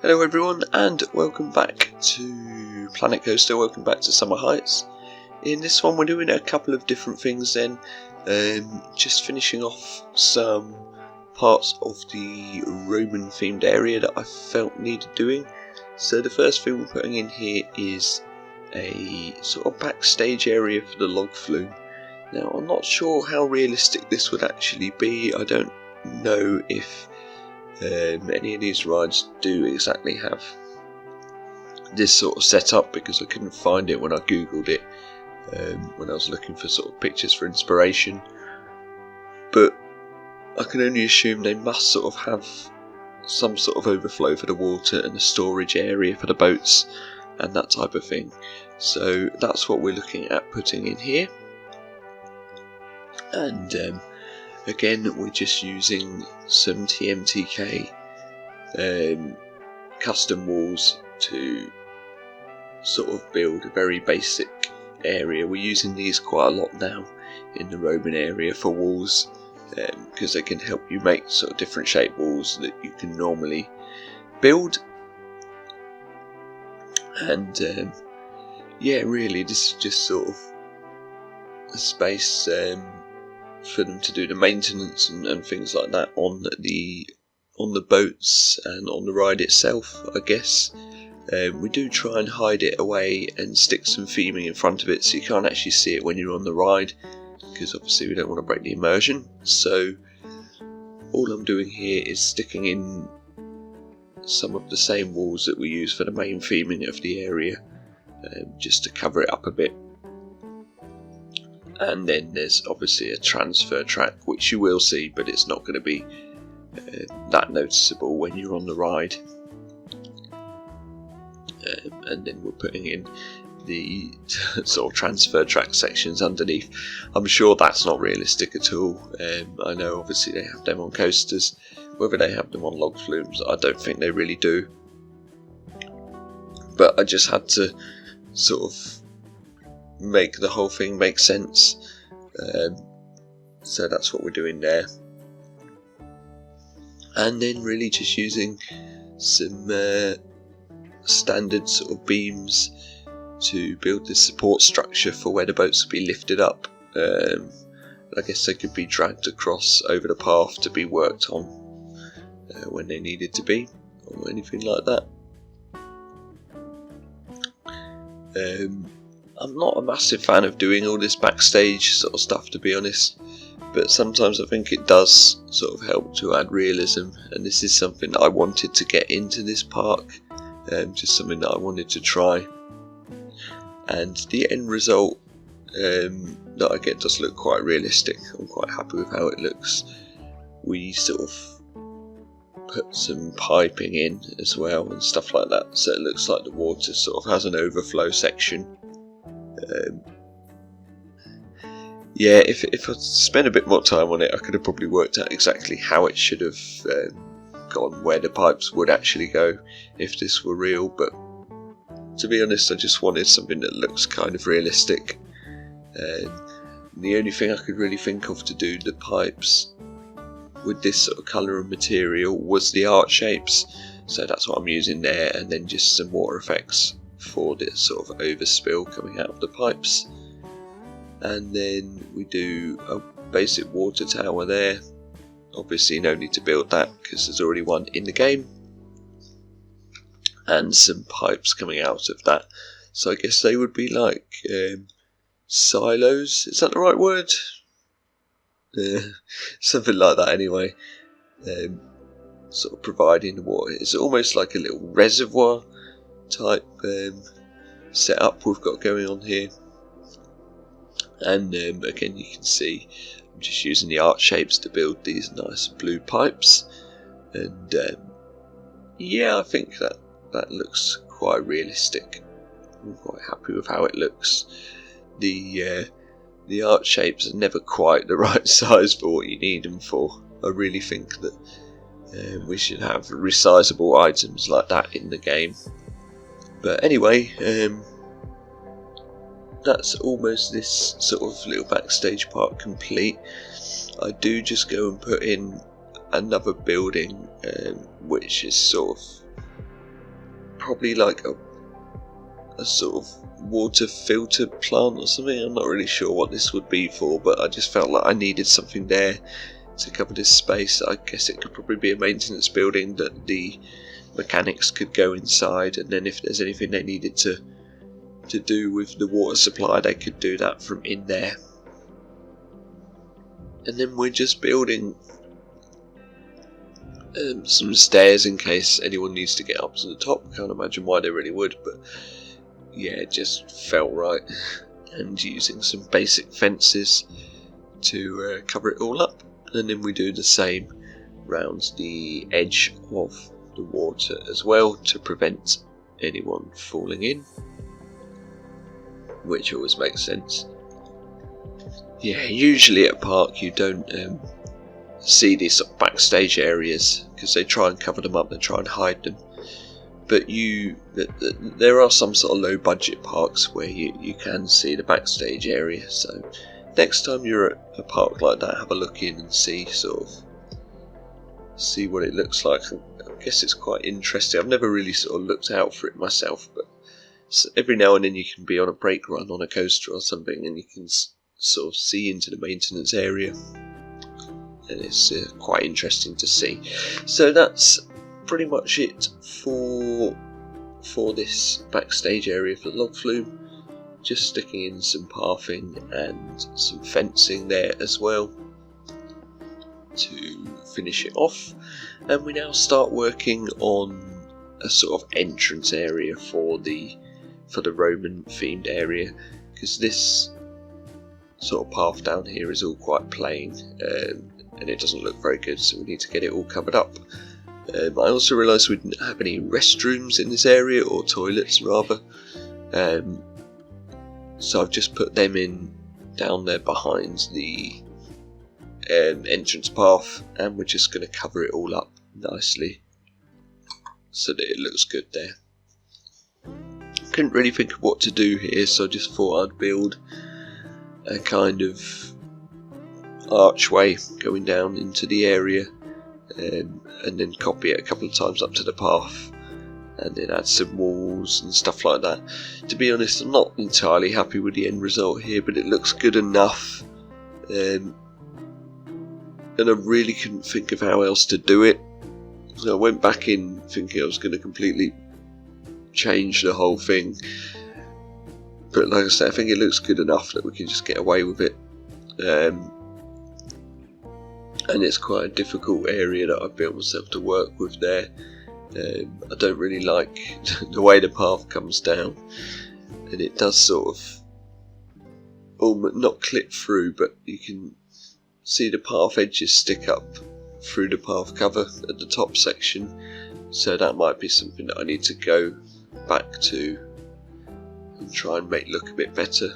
Hello everyone and welcome back to Planet Coaster, welcome back to Summer Heights. In this one we're doing a couple of different things then, just finishing off some parts of the Roman themed area that I felt needed doing. So the first thing we're putting in here is a sort of backstage area for the log flume. Now I'm not sure how realistic this would actually be. I don't know if any of these rides do exactly have this sort of setup, because I couldn't find it when I googled it when I was looking for sort of pictures for inspiration, but I can only assume they must sort of have some sort of overflow for the water and a storage area for the boats and that type of thing. So that's what we're looking at putting in here. And again, we're just using some TMTK custom walls to sort of build a very basic area. We're using these quite a lot now in the Roman area for walls, because they can help you make sort of different shaped walls that you can normally build. And yeah, really this is just sort of a space for them to do the maintenance and things like that on the boats and on the ride itself, I guess. We do try and hide it away and stick some theming in front of it so you can't actually see it when you're on the ride, because obviously we don't want to break the immersion. So all I'm doing here is sticking in some of the same walls that we use for the main theming of the area, just to cover it up a bit. And then there's obviously a transfer track, which you will see, but it's not going to be that noticeable when you're on the ride. And then we're putting in the sort of transfer track sections underneath. I'm sure that's not realistic at all. I know obviously they have them on coasters. Whether they have them on log flumes, I don't think they really do. But I just had to sort of make the whole thing make sense, so that's what we're doing there. And then really just using some standard sort of beams to build the support structure for where the boats will be lifted up. I guess they could be dragged across over the path to be worked on when they needed to be, or anything like that. I'm not a massive fan of doing all this backstage sort of stuff, to be honest, but sometimes I think it does sort of help to add realism, and this is something that I wanted to get into this park, just something that I wanted to try. And the end result that I get does look quite realistic. I'm quite happy with how it looks. We sort of put some piping in as well and stuff like that, so it looks like the water sort of has an overflow section. Yeah, if I spent a bit more time on it, I could have probably worked out exactly how it should have gone, where the pipes would actually go if this were real, but to be honest I just wanted something that looks kind of realistic. The only thing I could really think of to do the pipes with this sort of colour and material was the art shapes, so that's what I'm using there, and then just some water effects for this sort of overspill coming out of the pipes. And then we do a basic water tower there. Obviously no need to build that because there's already one in the game, and some pipes coming out of that, so I guess they would be like silos, is that the right word? Something like that anyway, sort of providing the water. It's almost like a little reservoir type setup we've got going on here. And again you can see I'm just using the art shapes to build these nice blue pipes, and yeah, I think that looks quite realistic. I'm quite happy with how it looks. The art shapes are never quite the right size for what you need them for. I really think that we should have resizable items like that in the game. But anyway, that's almost this sort of little backstage part complete. I do just go and put in another building, which is sort of probably like a sort of water filter plant or something. I'm not really sure what this would be for, but I just felt like I needed something there to cover this space. I guess it could probably be a maintenance building that the mechanics could go inside, and then if there's anything they needed to do with the water supply, they could do that from in there. And then we're just building some stairs in case anyone needs to get up to the top. Can't imagine why they really would, but yeah, it just felt right. And using some basic fences to cover it all up, and then we do the same round the edge of the water as well to prevent anyone falling in, which always makes sense. Yeah, usually at a park you don't see these sort of backstage areas because they try and cover them up, they try and hide them. But there are some sort of low budget parks where you can see the backstage area. So next time you're at a park like that, have a look in and see what it looks like. I guess it's quite interesting. I've never really sort of looked out for it myself, but every now and then you can be on a brake run on a coaster or something, and you can sort of see into the maintenance area, and it's quite interesting to see. So that's pretty much it for this backstage area for the log flume. Just sticking in some pathing and some fencing there as well to finish it off, and we now start working on a sort of entrance area for the Roman themed area, because this sort of path down here is all quite plain and it doesn't look very good, so we need to get it all covered up. I also realised we didn't have any restrooms in this area, or toilets rather, so I've just put them in down there behind the entrance path, and we're just going to cover it all up nicely so that it looks good there. Couldn't really think of what to do here, so I just thought I'd build a kind of archway going down into the area, and then copy it a couple of times up to the path, and then add some walls and stuff like that. To be honest, I'm not entirely happy with the end result here, but it looks good enough, and I really couldn't think of how else to do it. So I went back in thinking I was going to completely change the whole thing, but like I said, I think it looks good enough that we can just get away with it. And it's quite a difficult area that I've built myself to work with there. I don't really like the way the path comes down, and it does sort of almost not clip through, but you can see the path edges stick up through the path cover at the top section, so that might be something that I need to go back to and try and make look a bit better.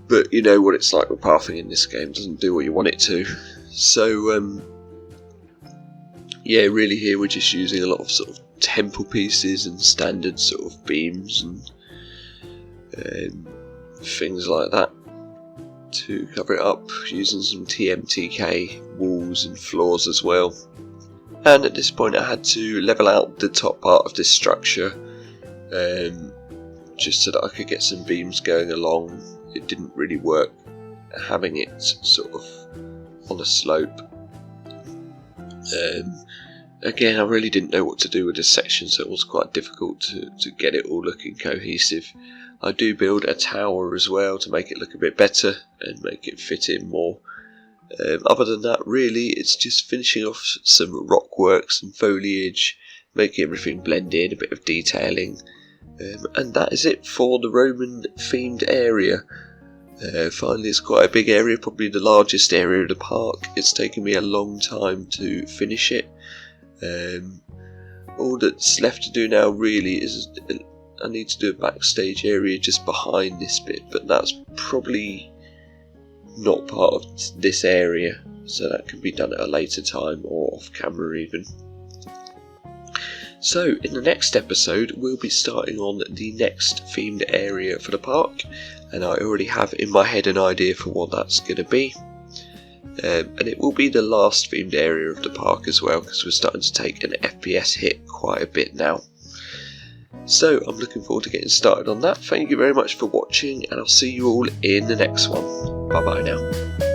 But you know what it's like with pathing in this game, it doesn't do what you want it to. So yeah, really here we're just using a lot of sort of temple pieces and standard sort of beams and things like that to cover it up, using some TMTK walls and floors as well. And at this point I had to level out the top part of this structure, just so that I could get some beams going along. It didn't really work having it sort of on a slope. Again, I really didn't know what to do with this section, so it was quite difficult to get it all looking cohesive. I do build a tower as well to make it look a bit better and make it fit in more. Other than that, really, it's just finishing off some rock works and foliage, making everything blend in, a bit of detailing. And that is it for the Roman themed area. Finally, it's quite a big area, probably the largest area of the park. It's taken me a long time to finish it. All that's left to do now really is I need to do a backstage area just behind this bit, but that's probably not part of this area, so that can be done at a later time or off camera even. So in the next episode we'll be starting on the next themed area for the park, and I already have in my head an idea for what that's going to be. And it will be the last themed area of the park as well, because we're starting to take an FPS hit quite a bit now. So I'm looking forward to getting started on that. Thank you very much for watching, and I'll see you all in the next one. Bye bye now.